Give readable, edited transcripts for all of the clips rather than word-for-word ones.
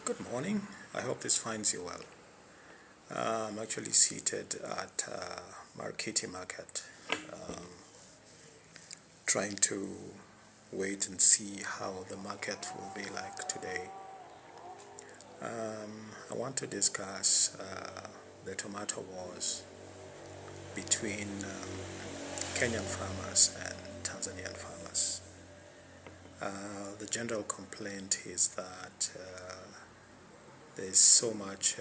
Good morning. I hope this finds you well. I'm actually seated at Markiti Market, trying to wait and see how the market will be like today. I want to discuss the tomato wars between Kenyan farmers and Tanzanian farmers. The general complaint is that there's so much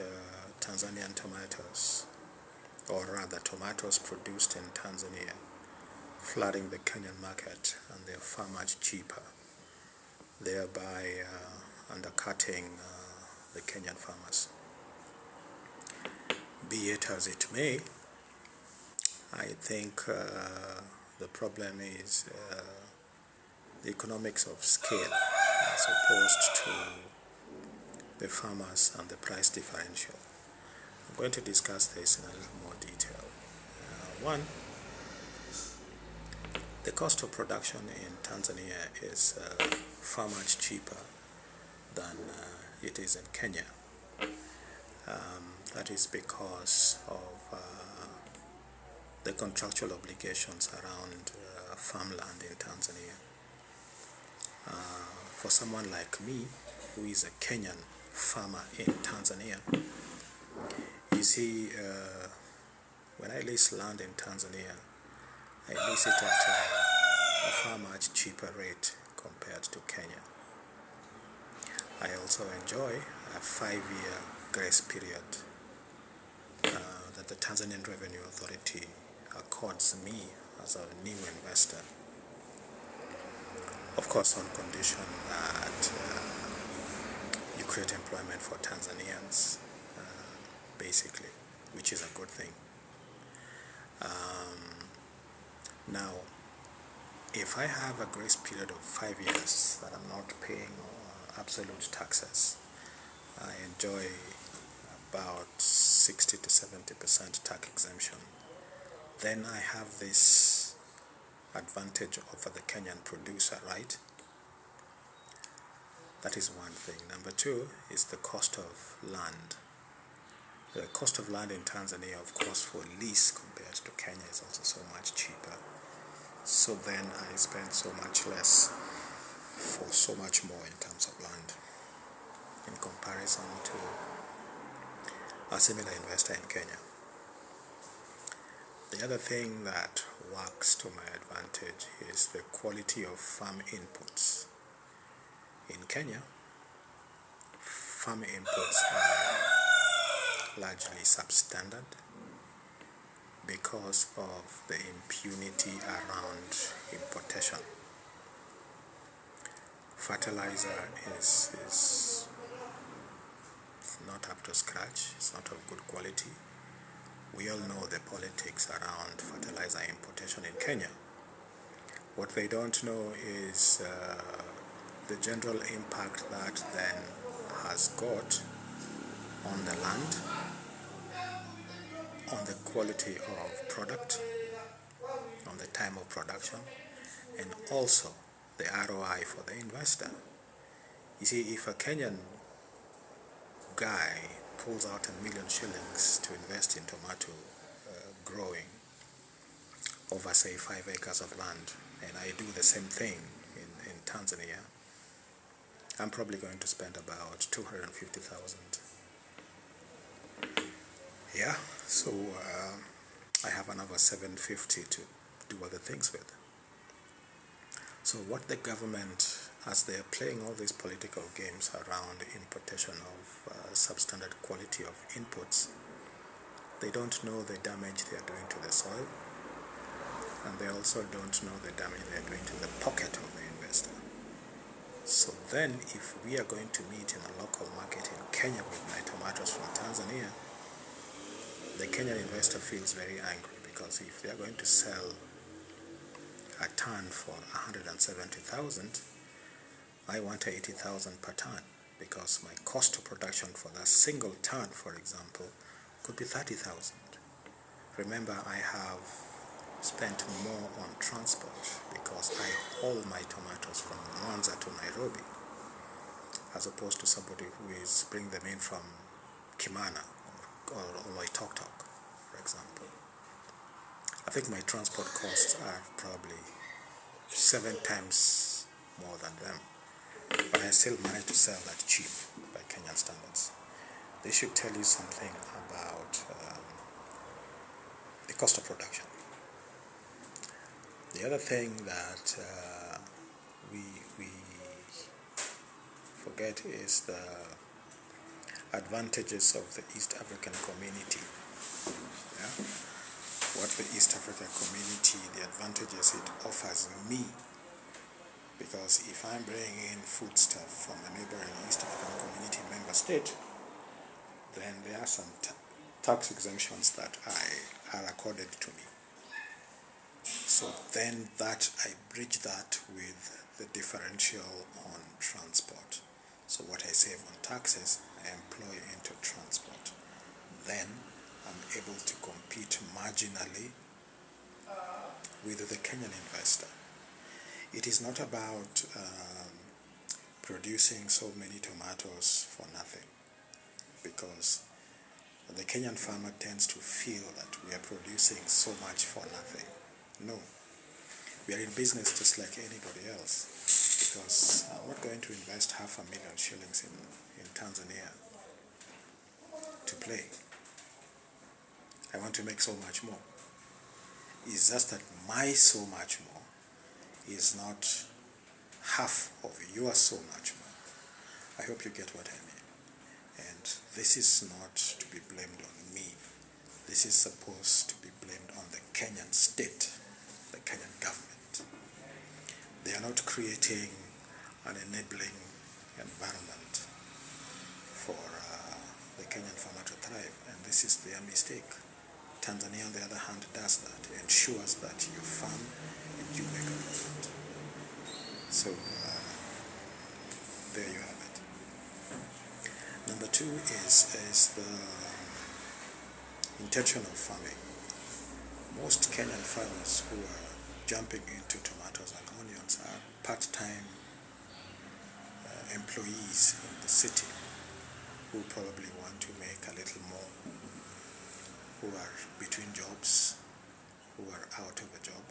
Tanzanian tomatoes, or rather tomatoes produced in Tanzania, flooding the Kenyan market, and they're far much cheaper, thereby undercutting the Kenyan farmers. Be it as it may, I think the problem is the economics of scale as opposed to the farmers and the price differential. I'm going to discuss this in a little more detail. One, the cost of production in Tanzania is far much cheaper than it is in Kenya. That is because of the contractual obligations around farmland in Tanzania. For someone like me, who is a Kenyan farmer in Tanzania, you see, when I lease land in Tanzania, I lease it at a far much cheaper rate compared to Kenya. I also enjoy a 5-year grace period that the Tanzanian Revenue Authority accords me as a new investor. Of course, on condition that you create employment for Tanzanians, basically, which is a good thing. Now, if I have a grace period of 5 years that I'm not paying absolute taxes, I enjoy about 60 to 70% tax exemption. Then I have this advantage over the Kenyan producer, right? That is one thing. Number two is the cost of land. The cost of land in Tanzania, of course, for lease compared to Kenya is also so much cheaper. So then I spend so much less for so much more in terms of land in comparison to a similar investor in Kenya. The other thing that works to my advantage is the quality of farm inputs. In Kenya, farm inputs are largely substandard because of the impunity around importation. Fertilizer is not up to scratch, it's not of good quality. We all know the politics around fertilizer importation in Kenya. What they don't know is the general impact that then has got on the land, on the quality of product, on the time of production, and also the ROI for the investor. You see, if a Kenyan guy pulls out $1 million shillings to invest in tomato growing over, say, 5 acres of land, and I do the same thing in Tanzania, I'm probably going to spend about 250,000. Yeah, so I have another 750 to do other things with. So what the government, as they are playing all these political games around importation of substandard quality of inputs, they don't know the damage they are doing to the soil, and they also don't know the damage they are doing to the pocket of the investor. So then, if we are going to meet in a local market in Kenya with my tomatoes from Tanzania, the Kenyan investor feels very angry, because if they are going to sell a ton for 170,000, I want 80,000 per ton, because my cost of production for that single ton, for example, could be 30,000. Remember, I have spent more on transport because I haul my tomatoes from Mwanza to Nairobi. as opposed to somebody who is bringing them in from Kimana or Loitoktok, for example. I think my transport costs are probably 7 times more than them, but I still manage to sell that cheap by Kenyan standards. They should tell you something about the cost of production. The other thing that we forget is the advantages of the East African community. Yeah? What the East African community, the advantages it offers me, because if I'm bringing in foodstuff from a neighboring East African community member state, then there are some tax exemptions that are accorded to me. So then I bridge that with the differential on transport. So what I save on taxes, I employ into transport. Then I'm able to compete marginally with the Kenyan investor. It is not about producing so many tomatoes for nothing, because the Kenyan farmer tends to feel that we are producing so much for nothing. No, we are in business just like anybody else, because I'm not going to invest 500,000 shillings in Tanzania to play. I want to make so much more. It's just that my so much more is not half of your so much more. I hope you get what I mean. And this is not to be blamed on me. This is supposed to be blamed on the Kenyan state, the Kenyan government. They are not creating an enabling environment for the Kenyan farmer to thrive, and this is their mistake. Tanzania, on the other hand, does that, ensures that you farm and you make a profit. So there you have it. Number two is the intentional farming. Most Kenyan farmers who are jumping into tomatoes and onions are part-time employees in the city who probably want to make a little more, who are between jobs, who are out of a job,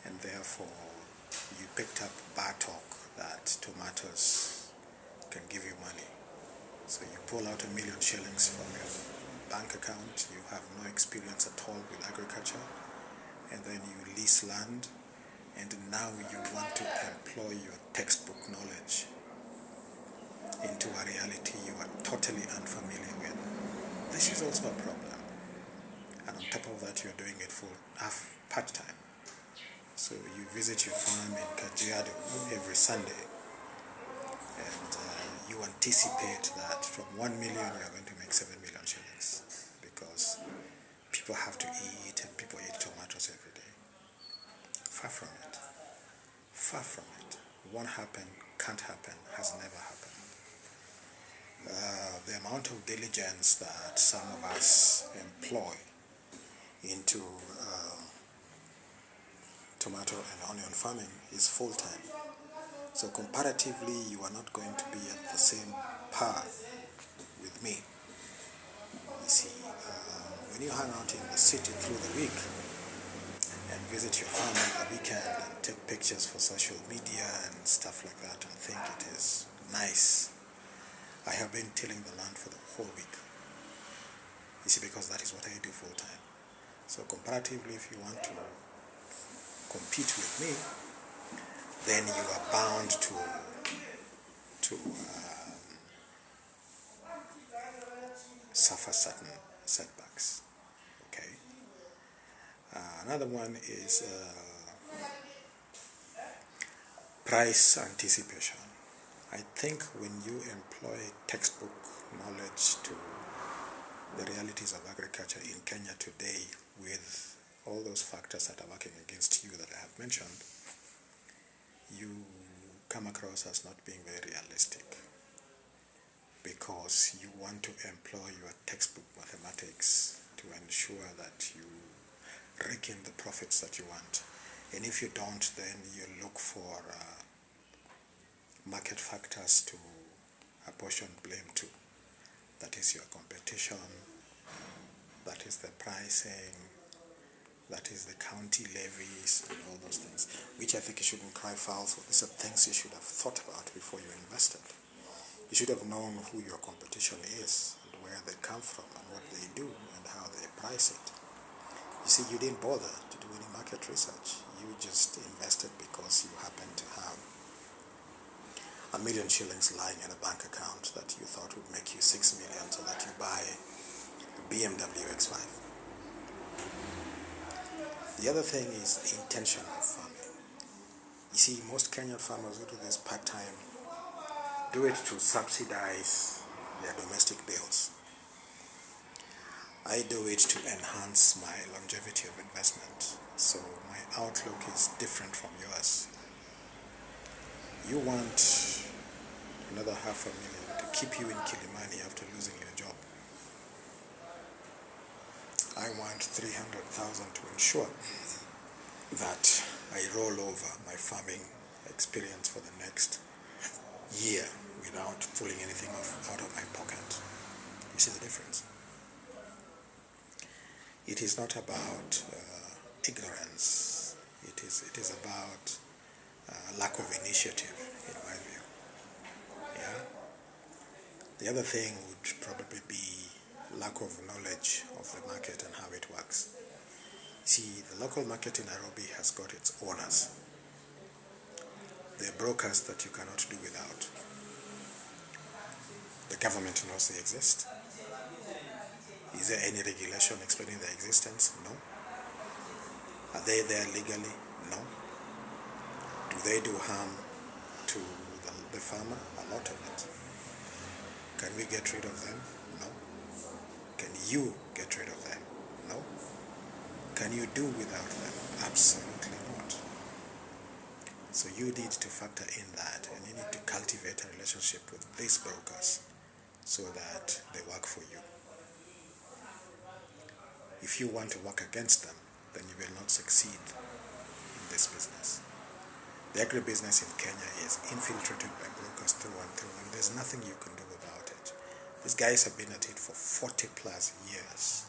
and therefore you picked up bad talk that tomatoes can give you money. So you pull out 1 million shillings from your bank account, you have no experience at all with agriculture, and then you lease land, and now you want to employ your textbook knowledge into a reality you are totally unfamiliar with. This is also a problem. And on top of that, you're doing it for part-time. So you visit your farm in Kajiado every Sunday, and you anticipate that from 1 million you are going to make 7 million shillings, because people have to eat and people eat tomatoes every day. Far from it. Far from it. Won't happen, can't happen, has never happened. The amount of diligence that some of us employ into tomato and onion farming is full-time. So comparatively, you are not going to be at the same par with me. You see, when you hang out in the city through the week and visit your farm on the weekend and take pictures for social media and stuff like that and think it is nice, I have been tilling the land for the whole week. You see, because that is what I do full-time. So comparatively, if you want to compete with me, then you are bound to suffer certain setbacks. Okay. Another one is price anticipation. I think when you employ textbook knowledge to the realities of agriculture in Kenya today, with all those factors that are working against you that I have mentioned, you come across as not being very realistic, because you want to employ your textbook mathematics to ensure that you rake in the profits that you want. And if you don't, then you look for market factors to apportion blame to. That is your competition, that is the pricing, that is the county levies, and all those things, which I think you shouldn't cry foul for. These are things you should have thought about before you invested. You should have known who your competition is, and where they come from, and what they do, and how they price it. You see, you didn't bother to do any market research. You just invested because you happened to have $1 million shillings lying in a bank account that you thought would make you 6 million, so that you buy a BMW X5. The other thing is intentional farming. You see, most Kenyan farmers who do this part-time do it to subsidize their domestic bills. I do it to enhance my longevity of investment. So my outlook is different from yours. You want another $500,000 to keep you in Kilimani after losing your job. I want 300,000 to ensure that I roll over my farming experience for the next year without pulling anything out of my pocket. You see the difference? It is not about ignorance. It is about lack of initiative, in my view. Yeah. The other thing would probably be lack of knowledge of the market and how it works. See, the local market in Nairobi has got its owners. They are brokers that you cannot do without. The government knows they exist. Is there any regulation explaining their existence? No. Are they there legally? No. Do they do harm to the farmer? A lot of it. Can we get rid of them? No. Can you get rid of them? No. Can you do without them? Absolutely not. So you need to factor in that, and you need to cultivate a relationship with these brokers so that they work for you. If you want to work against them, then you will not succeed in this business. The agribusiness in Kenya is infiltrated by brokers through and through, and there's nothing you can do about it. These guys have been at it for 40 plus years.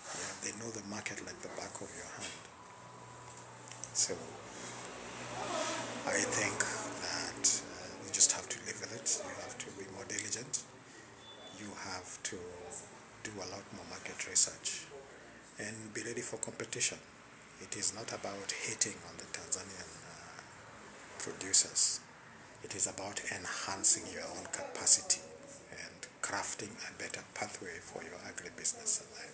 Yeah, they know the market like the back of your hand. So I think that you just have to live with it. You have to be more diligent. You have to do a lot more market research and be ready for competition. It is not about hating on the Tanzanian producers. It is about enhancing your own capacity and crafting a better pathway for your agribusiness alive.